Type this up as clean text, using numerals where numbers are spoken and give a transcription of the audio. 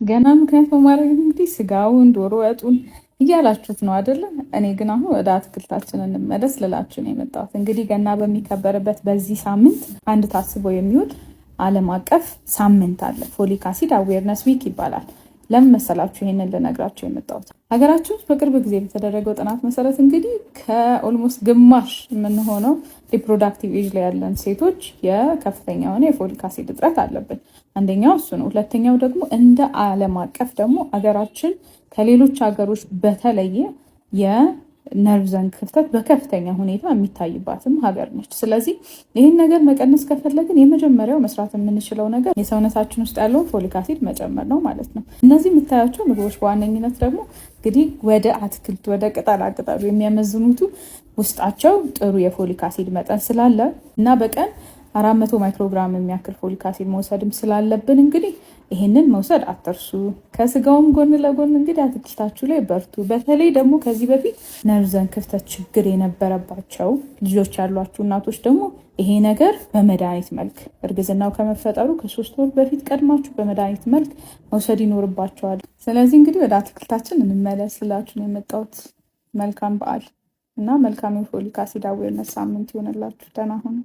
ገና ምክንያት በማድረግ እንግዲህ ስጋውን ዶሮ ወጡን እያላችሁት ነው አይደለ? እኔ ግን አሁን ወደ አትክልታችን እንመለስ ልላችሁ ነው የመጣሁት። እንግዲህ ገና በሚከበርበት በዚህ ሳምንት አንድ ታስቦ የሚውል ዓለም አቀፍ ሳምንት አለ። ፎሊክ አሲድ አዌርነስ ዊክ ይባላል። ለምን መሰላችሁ ይሄንን ልነግራችሁ የመጣሁት? ሀገራችን ውስጥ በቅርብ ጊዜ በተደረገው ጥናት መሰረት እንግዲህ ከኦልሞስት ግማሽ የምንሆነው ሪፕሮዳክቲቭ ኤጅ ላይ ያለን ሴቶች የከፍተኛ የሆነ የፎሊክ አሲድ እጥረት አለብን። አንደኛው እሱ ነው። ሁለተኛው ደግሞ እንደ ዓለም አቀፍ ደግሞ ሀገራችን ከሌሎች ሀገሮች በተለየ የነርቭ ዘንግ ክፍተት በከፍተኛ ሁኔታ የሚታይባትም ሀገር ነች። ስለዚህ ይህን ነገር መቀነስ ከፈለግን የመጀመሪያው መስራት የምንችለው ነገር የሰውነታችን ውስጥ ያለውን ፎሊክ አሲድ መጨመር ነው ማለት ነው። እነዚህ የምታያቸው ምግቦች በዋነኝነት ደግሞ እንግዲህ ወደ አትክልት ወደ ቅጠላቅጠሉ የሚያመዝኑቱ ውስጣቸው ጥሩ የፎሊክ አሲድ መጠን ስላለ እና በቀን 400 ማይክሮግራም የሚያክል ፎሊክ አሲድ መውሰድም ስላለብን እንግዲህ ይሄንን መውሰድ አትርሱ። ከስጋውም ጎን ለጎን እንግዲህ አትክልታችሁ ላይ በርቱ። በተለይ ደግሞ ከዚህ በፊት ነርቭ ዘንግ ክፍተት ችግር የነበረባቸው ልጆች ያሏችሁ እናቶች ደግሞ ይሄ ነገር በመድኃኒት መልክ እርግዝናው ከመፈጠሩ ከ3 ወር በፊት ቀድማችሁ በመድኃኒት መልክ መውሰድ ይኖርባቸዋል። ስለዚህ እንግዲህ ወደ አትክልታችን እንመለስ ስላችሁ ነው የመጣሁት። መልካም በዓል እና መልካም የፎሊክ አሲድ አዌርነስ ሳምንት ይሆንላችሁ። ደህና ሁኑ።